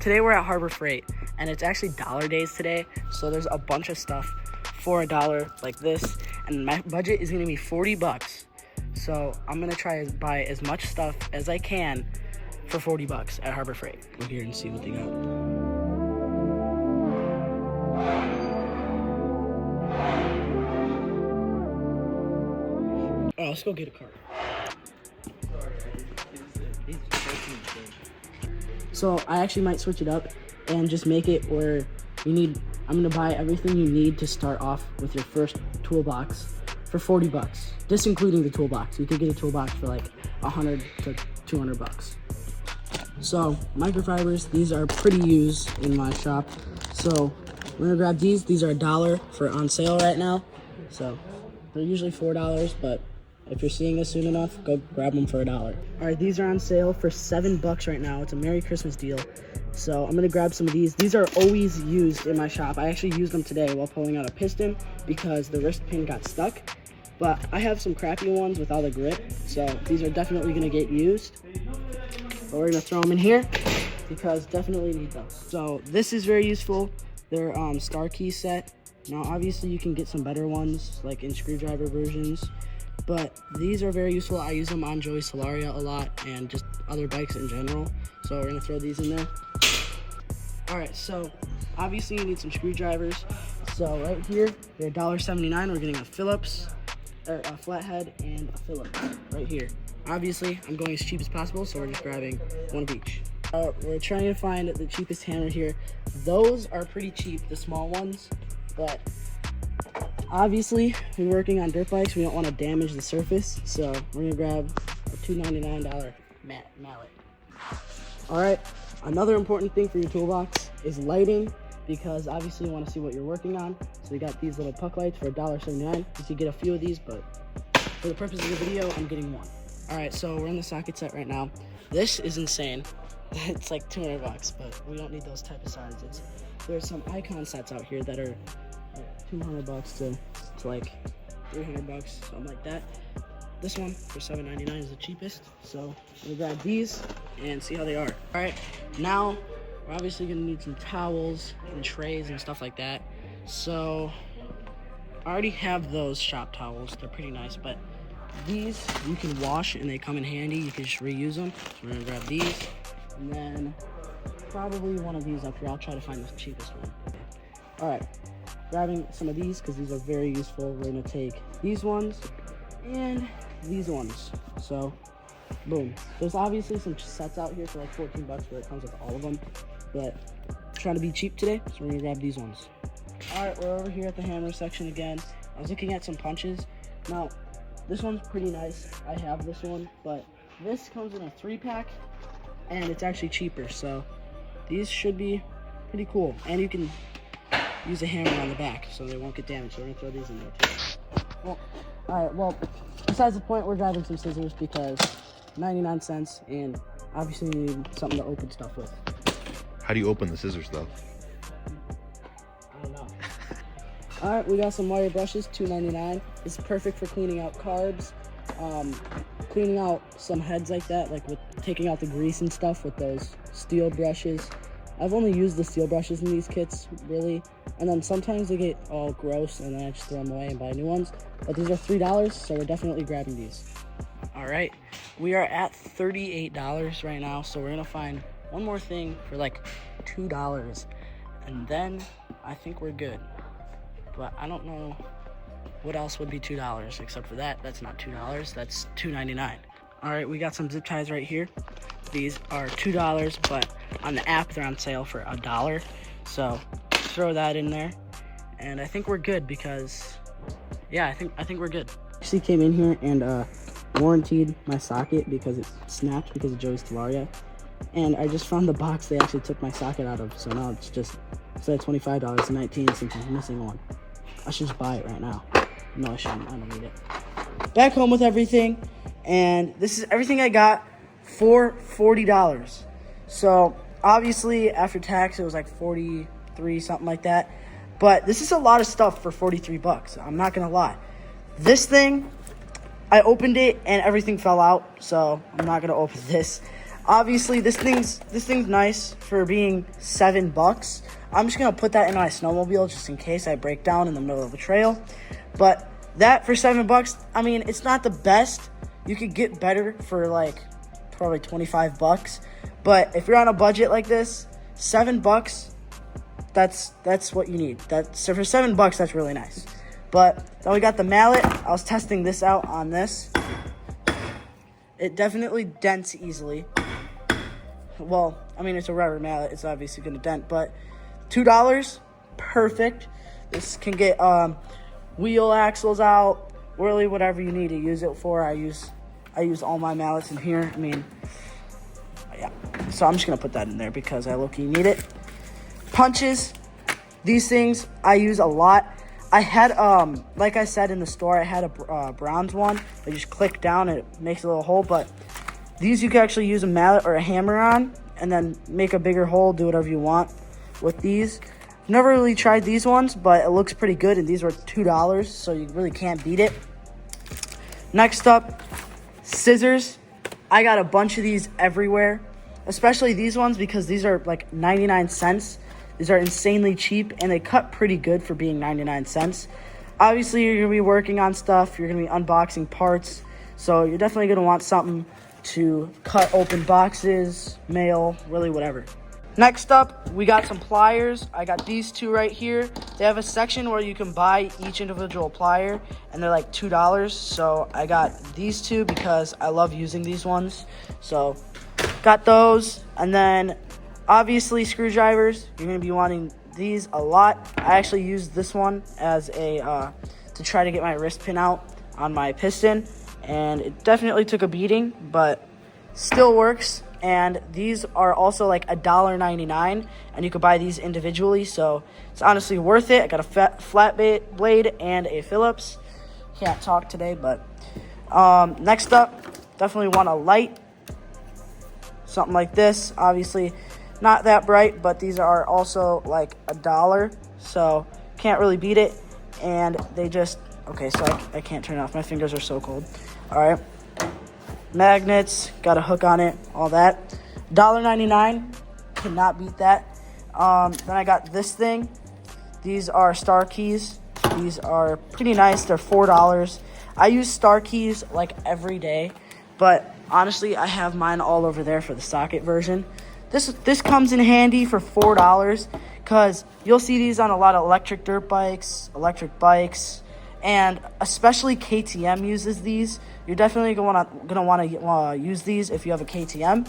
today we're at Harbor Freight, and it's actually dollar days today, so there's a bunch of stuff for $1 like this, and my budget is gonna be $40. So I'm gonna try to buy as much stuff as I can for $40 at Harbor Freight. Go here and see what they got. Oh, let's go get a cart. So I actually might switch it up and just make it where I'm gonna buy everything you need to start off with your first toolbox for $40. This including the toolbox. You could get a toolbox for like $100 to $200. So microfibers, these are pretty used in my shop. So we're gonna grab these. These are $1 for on sale right now. So they're usually $4, but if you're seeing this soon enough, go grab them for $1. All right, these are on sale for $7 right now. It's a Merry Christmas deal. So I'm gonna grab some of these. These are always used in my shop. I actually used them today while pulling out a piston because the wrist pin got stuck. But I have some crappy ones without a grip, so these are definitely gonna get used. But we're gonna throw them in here because definitely need those. So this is very useful. They're star key set. Now obviously you can get some better ones like in screwdriver versions, but these are very useful. I use them on Joey Solaria a lot and just other bikes in general. So we're gonna throw these in there. All right, so obviously you need some screwdrivers. So right here, they're $1.79. We're getting a Phillips, or a flathead and a Phillips right here. Obviously, I'm going as cheap as possible, so we're just grabbing one of each. We're trying to find the cheapest hammer here. Those are pretty cheap, the small ones, but obviously, we're working on dirt bikes. We don't want to damage the surface, so we're gonna grab a $2.99 mallet. All right, another important thing for your toolbox is lighting, because obviously you want to see what you're working on. So we got these little puck lights for $1.79. You can get a few of these, but for the purpose of the video, I'm getting one. All right, so we're in the socket set right now. This is insane. It's like $200, but we don't need those type of sizes. There's some Icon sets out here that are $200 to like $300, something like that. This one for $7.99 is the cheapest. So we'll grab these and see how they are. All right, now we're obviously gonna need some towels and trays and stuff like that. So I already have those shop towels. They're pretty nice, but these you can wash and they come in handy. You can just reuse them. So we're gonna grab these, and then probably one of these up here. I'll try to find the cheapest one. All right, grabbing some of these because these are very useful. We're gonna take these ones and these ones. So boom. There's obviously some sets out here for like $14 where it comes with all of them, but trying to be cheap today, so we're gonna grab these ones. All right, we're over here at the hammer section again. I was looking at some punches. Now, this one's pretty nice. I have this one, but this comes in a 3-pack, and it's actually cheaper. So these should be pretty cool, and you can use a hammer on the back, so they won't get damaged. So we're gonna throw these in there too. Well, all right. Well, besides the point, we're grabbing some scissors because 99 cents, and obviously you need something to open stuff with. How do you open the scissors though? I don't know. All right, we got some wire brushes, $2.99. It's perfect for cleaning out carbs, cleaning out some heads like that, like with taking out the grease and stuff with those steel brushes. I've only used the steel brushes in these kits, really, and then sometimes they get all gross and then I just throw them away and buy new ones. But these are $3, so we're definitely grabbing these. All right, we are at $38 right now, so we're gonna find one more thing for like $2, and then I think we're good. But I don't know what else would be $2 except for that. That's not $2, that's $2.99. All right, we got some zip ties right here. These are $2, but on the app they're on sale for $1. So throw that in there, and I think we're good because, yeah, I think we're good. Actually came in here and warranted my socket because it snapped because of Joey Solaria, and I just found the box they actually took my socket out of. So now it's just, instead of $25, it's $19 since it's missing one. I should just buy it right now. No, I shouldn't. I don't need it. Back home with everything, and this is everything I got for $40. So obviously after tax it was like 43, something like that. But this is a lot of stuff for $43. I'm not gonna lie. This thing, I opened it and everything fell out, so I'm not gonna open this. Obviously, this thing's nice for being $7. I'm just gonna put that in my snowmobile just in case I break down in the middle of a trail. But that for $7, I mean, it's not the best. You could get better for like probably $25. But if you're on a budget like this, $7, that's what you need. So for $7, that's really nice. But then we got the mallet. I was testing this out on this. It definitely dents easily. Well, I mean, it's a rubber mallet. It's obviously going to dent, but $2, perfect. This can get wheel axles out, really whatever you need to use it for. I use all my mallets in here. I mean, yeah. So I'm just going to put that in there because I low-key need it. Punches. These things I use a lot. I had, like I said in the store, I had a bronze one. I just click down and it makes a little hole, but these you can actually use a mallet or a hammer on and then make a bigger hole, do whatever you want with these. Never really tried these ones, but it looks pretty good, and these were $2, so you really can't beat it. Next up, scissors. I got a bunch of these everywhere, especially these ones because these are like 99 cents. These are insanely cheap, and they cut pretty good for being 99 cents. Obviously, you're going to be working on stuff. You're going to be unboxing parts, so you're definitely going to want something to cut open boxes, mail, really whatever. Next up, we got some pliers. I got these two right here. They have a section where you can buy each individual plier, and they're like $2. So I got these two because I love using these ones. So got those. And then obviously screwdrivers. You're going to be wanting these a lot. I actually used this one as a to try to get my wrist pin out on my piston, and it definitely took a beating, but still works. And these are also like $1.99, and you can buy these individually, so it's honestly worth it. I got a flat blade and a Phillips. Can't talk today, but next up, definitely want a light, something like this. Obviously not that bright, but these are also like $1, so can't really beat it. And they just, okay, so I can't turn it off. My fingers are so cold. All right. Magnets, got a hook on it, all that. $1.99, cannot beat that. Then I got this thing. These are star keys. These are pretty nice. They're $4. I use star keys like every day, but honestly, I have mine all over there for the socket version. This comes in handy for $4 because you'll see these on a lot of electric dirt bikes, electric bikes, and especially KTM uses these. You're definitely gonna want to use these if you have a KTM,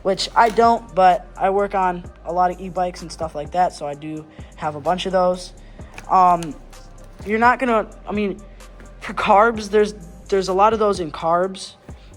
which I don't, but I work on a lot of e-bikes and stuff like that, so I do have a bunch of those. You're not gonna, I mean, for carbs, there's a lot of those in carbs,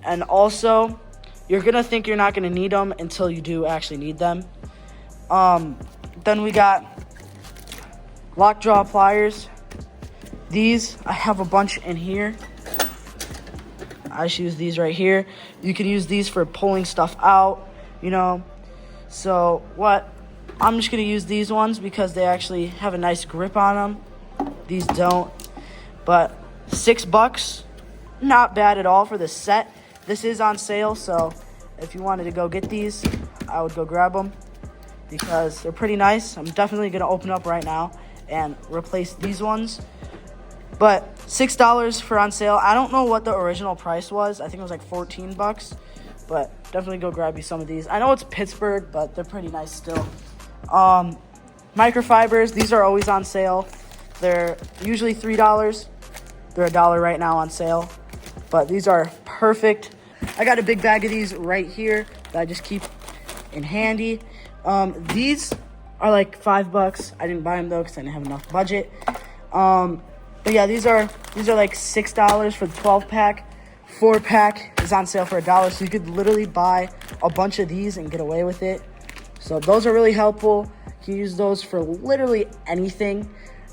and also you're gonna think you're not gonna need them until you do actually need them. Then we got lockjaw pliers. These, I have a bunch in here. I just use these right here. You can use these for pulling stuff out, you know. So I'm just going to use these ones because they actually have a nice grip on them. These don't. But $6, not bad at all for this set. This is on sale, so if you wanted to go get these, I would go grab them because they're pretty nice. I'm definitely going to open up right now and replace these ones. But $6 for on sale. I don't know what the original price was. I think it was like $14, but definitely go grab you some of these. I know it's Pittsburgh, but they're pretty nice still. Microfibers, these are always on sale. They're usually $3. They're $1 right now on sale, but these are perfect. I got a big bag of these right here that I just keep in handy. These are like $5. I didn't buy them though because I didn't have enough budget. But yeah, these are like $6 for the 12-pack. 4-pack is on sale for $1, so you could literally buy a bunch of these and get away with it. So those are really helpful. You can use those for literally anything.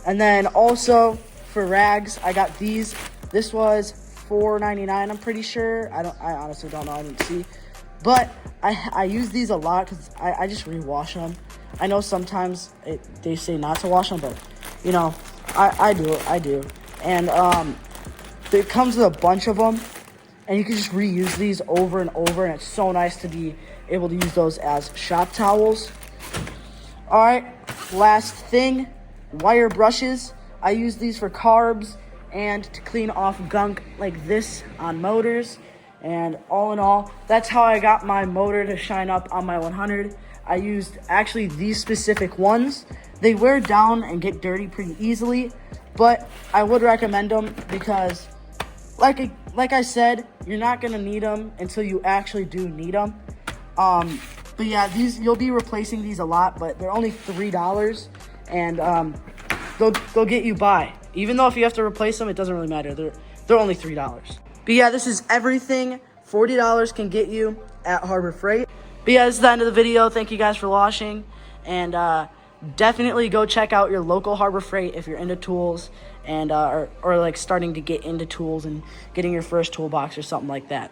And then also for rags, I got these. This was $4.99, I'm pretty sure. I honestly don't know. I didn't see. But I use these a lot because I just rewash them. I know sometimes they say not to wash them, but you know, I do. And it comes with a bunch of them. and you can just reuse these over and over, and it's so nice to be able to use those as shop towels. All right, last thing, wire brushes. I use these for carbs and to clean off gunk like this on motors. And all in all, that's how I got my motor to shine up on my 100. I used actually these specific ones. They wear down and get dirty pretty easily, but I would recommend them because like I said, you're not gonna need them until you actually do need them. But yeah, these, you'll be replacing these a lot, but they're only $3, and they'll get you by. Even though if you have to replace them, it doesn't really matter. They're only $3. But yeah, this is everything $40 can get you at Harbor Freight. But yeah, this is the end of the video. Thank you guys for watching, and definitely go check out your local Harbor Freight if you're into tools and or like starting to get into tools and getting your first toolbox or something like that.